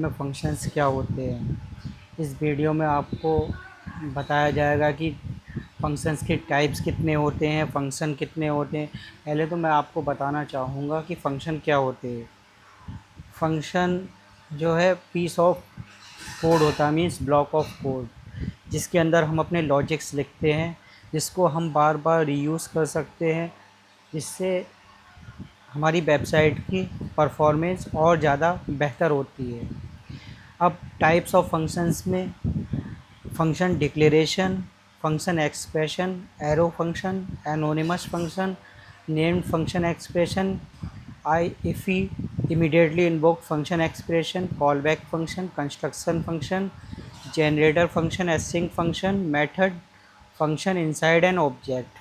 में फंक्शंस क्या होते हैं। इस वीडियो में आपको बताया जाएगा कि फंक्शंस के टाइप्स कितने होते हैं, फंक्शन कितने होते हैं। पहले तो मैं आपको बताना चाहूँगा कि फ़ंक्शन क्या होते हैं। फंक्शन जो है पीस ऑफ कोड होता है, मीन्स ब्लॉक ऑफ कोड, जिसके अंदर हम अपने लॉजिक्स लिखते हैं, जिसको हम बार बार रीयूज़ कर सकते हैं, जिससे हमारी वेबसाइट की परफॉर्मेंस और ज़्यादा बेहतर होती है। अब टाइप्स ऑफ फंक्शंस में function declaration, function expression, arrow function, anonymous function, named function expression, I iffy immediately invoke function expression, callback function, construction function, generator function, async function, method function inside an object.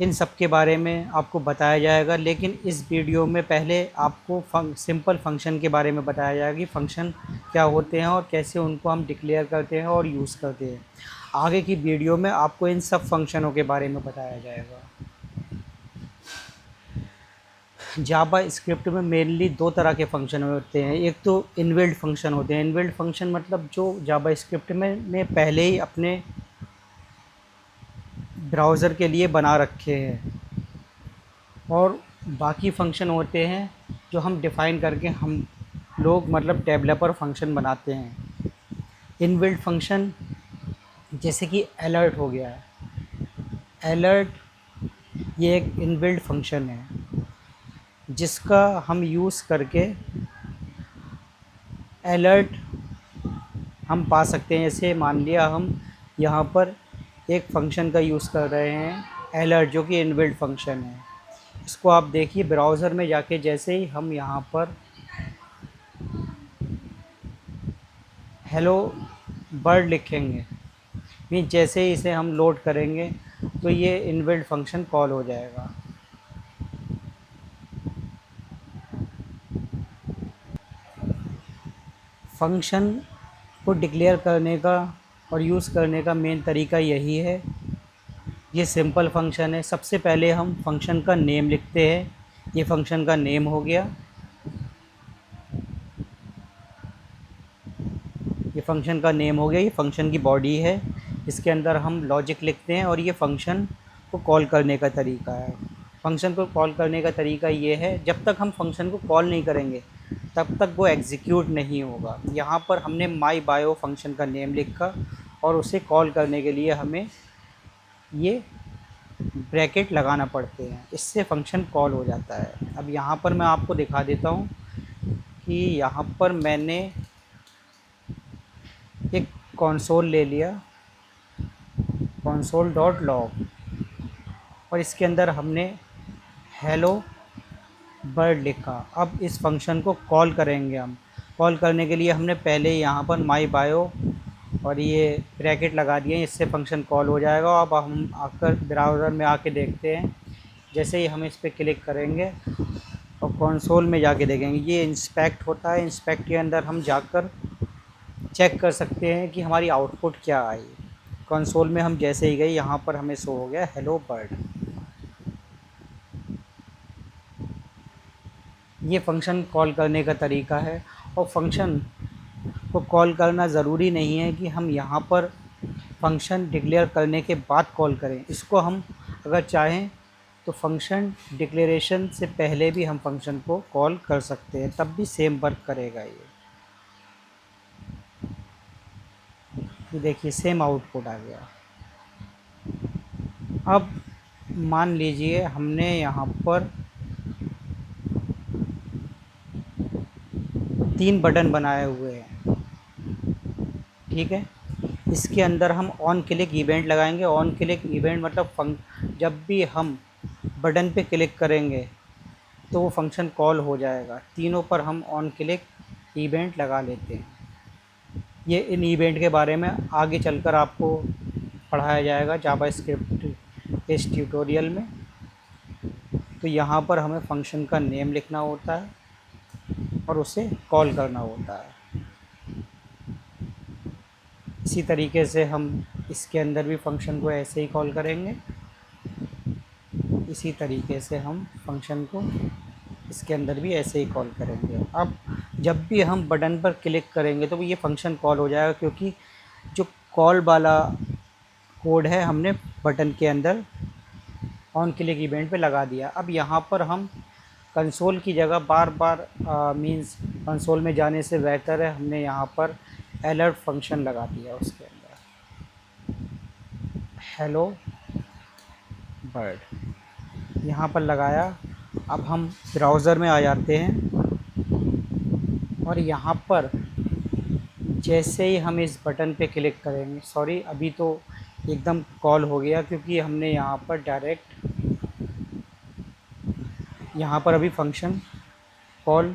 इन सब के बारे में आपको बताया जाएगा, लेकिन इस वीडियो में पहले आपको सिंपल फंक्शन के बारे में बताया जाएगा कि फ़ंक्शन क्या होते हैं और कैसे उनको हम डिक्लेयर करते हैं और यूज़ करते हैं। आगे की वीडियो में आपको इन सब फंक्शनों के बारे में बताया जाएगा। जावा स्क्रिप्ट में मेनली दो तरह के फंक्शन होते हैं। एक तो इनबिल्ट फंक्शन होते हैं। इनबिल्ट फंक्शन मतलब जो जावा स्क्रिप्ट में ने पहले ही अपने ब्राउज़र के लिए बना रखे हैं, और बाकी फ़ंक्शन होते हैं जो हम डिफ़ाइन करके हम लोग मतलब डेवलपर फ़ंक्शन बनाते हैं। इनबिल्ट फ़ंक्शन जैसे कि अलर्ट हो गया है। अलर्ट ये एक इनबिल्ट फ़ंक्शन है जिसका हम यूज़ करके अलर्ट हम पा सकते हैं। जैसे मान लिया हम यहाँ पर एक फ़ंक्शन का यूज़ कर रहे हैं अलर्ट, जो कि इनबिल्ट फ़ंक्शन है। इसको आप देखिए ब्राउज़र में जाके, जैसे ही हम यहाँ पर हेलो बर्ड लिखेंगे, मीन जैसे ही इसे हम लोड करेंगे तो ये इनबिल्ट फंक्शन कॉल हो जाएगा। फंक्शन को डिक्लेयर करने का और यूज़ करने का मेन तरीका यही है। ये सिंपल फंक्शन है। सबसे पहले हम फंक्शन का नेम लिखते हैं। ये फंक्शन का नेम हो गया। ये फंक्शन का नेम हो गया। ये फंक्शन की बॉडी है। इसके अंदर हम लॉजिक लिखते हैं, और ये फंक्शन को कॉल करने का तरीका है। फंक्शन को कॉल करने का तरीका ये है, जब तक हम फंक्शन को कॉल नहीं करेंगे तब तक वो एग्जीक्यूट नहीं होगा। यहाँ पर हमने माई बायो फंक्शन का नेम लिखा, और उसे कॉल करने के लिए हमें ये ब्रैकेट लगाना पड़ते हैं। इससे फंक्शन कॉल हो जाता है। अब यहाँ पर मैं आपको दिखा देता हूँ कि यहाँ पर मैंने एक कंसोल ले लिया, कंसोल डॉट लॉग, और इसके अंदर हमने हेलो बर्ड लिखा। अब इस फंक्शन को कॉल करेंगे हम। कॉल करने के लिए हमने पहले यहाँ पर माई बायो और ये ब्रैकेट लगा दिए, इससे फंक्शन कॉल हो जाएगा। अब हम आकर ब्राउज़र में आके देखते हैं। जैसे ही हम इस पर क्लिक करेंगे और कंसोल में जाके देखेंगे, ये इंस्पेक्ट होता है। इंस्पेक्ट के अंदर हम जाकर चेक कर सकते हैं कि हमारी आउटपुट क्या आई। कंसोल में हम जैसे ही गए, यहाँ पर हमें शो हो गया हेलो बर्ड। ये फंक्शन कॉल करने का तरीका है। और फंक्शन को कॉल करना ज़रूरी नहीं है कि हम यहाँ पर फंक्शन डिक्लेयर करने के बाद कॉल करें। इसको हम अगर चाहें तो फंक्शन डिक्लेरेशन से पहले भी हम फंक्शन को कॉल कर सकते हैं, तब भी सेम वर्क करेगा। ये देखिए सेम आउटपुट आ गया। अब मान लीजिए हमने यहाँ पर 3 बटन बनाए हुए हैं, ठीक है। इसके अंदर हम ऑन क्लिक इवेंट लगाएंगे। ऑन क्लिक इवेंट मतलब जब भी हम बटन पे क्लिक करेंगे तो वो फंक्शन कॉल हो जाएगा। तीनों पर हम ऑन क्लिक इवेंट लगा लेते हैं। ये इन इवेंट के बारे में आगे चलकर आपको पढ़ाया जाएगा जावा स्क्रिप्ट इस ट्यूटोरियल में। तो यहाँ पर हमें फंक्शन का नेम लिखना होता है और उसे कॉल करना होता है। इसी तरीके से हम इसके अंदर भी फंक्शन को ऐसे ही कॉल करेंगे। इसी तरीके से हम फंक्शन को इसके अंदर भी ऐसे ही कॉल करेंगे। अब जब भी हम बटन पर क्लिक करेंगे तो ये फंक्शन कॉल हो जाएगा, क्योंकि जो कॉल वाला कोड है हमने बटन के अंदर ऑन क्लिक इवेंट पे लगा दिया। अब यहाँ पर हम कंसोल की जगह बार बार मींस कंसोल में जाने से बेहतर है हमने यहाँ पर अलर्ट फंक्शन लगा दिया उसके अंदर, हेलो बर्ड यहाँ पर लगाया। अब हम ब्राउज़र में आ जाते हैं और यहाँ पर जैसे ही हम इस बटन पे क्लिक करेंगे, सॉरी अभी तो एकदम कॉल हो गया क्योंकि हमने यहाँ पर डायरेक्ट यहाँ पर अभी फंक्शन कॉल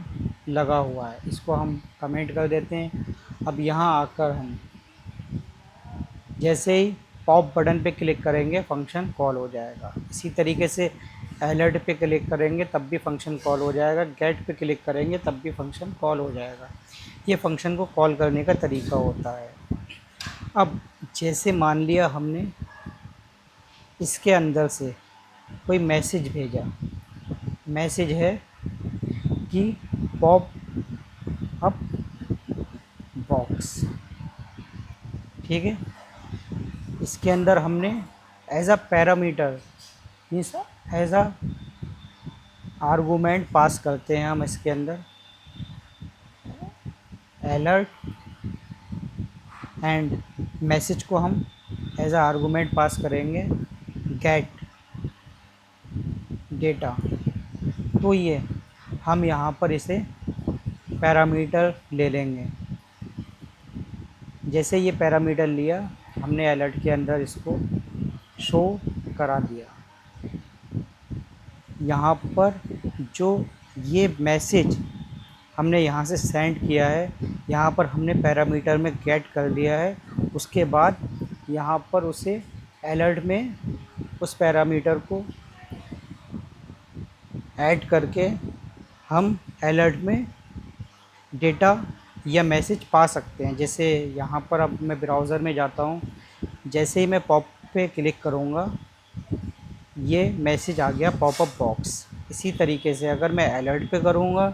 लगा हुआ है, इसको हम कमेंट कर देते हैं। अब यहाँ आकर हम जैसे ही पॉप बटन पे क्लिक करेंगे फंक्शन कॉल हो जाएगा। इसी तरीके से अलर्ट पे क्लिक करेंगे तब भी फंक्शन कॉल हो जाएगा, गेट पे क्लिक करेंगे तब भी फंक्शन कॉल हो जाएगा। ये फंक्शन को कॉल करने का तरीका होता है। अब जैसे मान लिया हमने इसके अंदर से कोई मैसेज भेजा, मैसेज है कि पॉप अप बॉक्स, ठीक है। इसके अंदर हमने as a parameter means as a argument pass करते हैं हम इसके अंदर अलर्ट, एंड मैसेज को हम एज अ आर्गूमेंट पास करेंगे गेट डेटा। तो ये हम यहाँ पर इसे पैरामीटर ले लेंगे। जैसे ये पैरामीटर लिया हमने अलर्ट के अंदर इसको शो करा दिया। यहाँ पर जो ये मैसेज हमने यहाँ से सेंड किया है, यहाँ पर हमने पैरामीटर में गेट कर दिया है। उसके बाद यहाँ पर उसे अलर्ट में उस पैरामीटर को ऐड करके हम अलर्ट में डेटा या मैसेज पा सकते हैं। जैसे यहाँ पर अब मैं ब्राउज़र में जाता हूँ, जैसे ही मैं पॉप पे क्लिक करूँगा ये मैसेज आ गया पॉपअप बॉक्स। इसी तरीके से अगर मैं अलर्ट पे करूँगा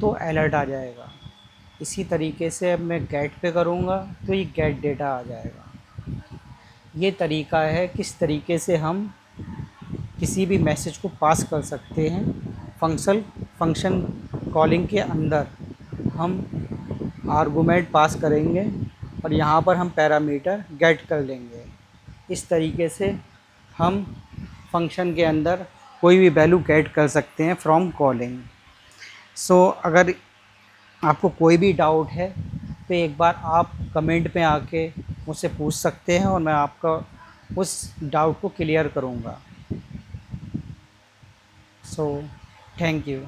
तो अलर्ट आ जाएगा। इसी तरीके से अब मैं गेट पे करूँगा तो ये गेट डेटा आ जाएगा। ये तरीका है किस तरीके से हम किसी भी मैसेज को पास कर सकते हैं। फंक्शन कॉलिंग के अंदर हम आर्गूमेंट पास करेंगे और यहाँ पर हम पैरामीटर गेट कर लेंगे। इस तरीके से हम फंक्शन के अंदर कोई भी वैल्यू गेट कर सकते हैं फ्रॉम कॉलिंग। सो अगर आपको कोई भी डाउट है तो एक बार आप कमेंट में आके मुझसे पूछ सकते हैं और मैं आपका उस डाउट को क्लियर करूँगा। So thank you.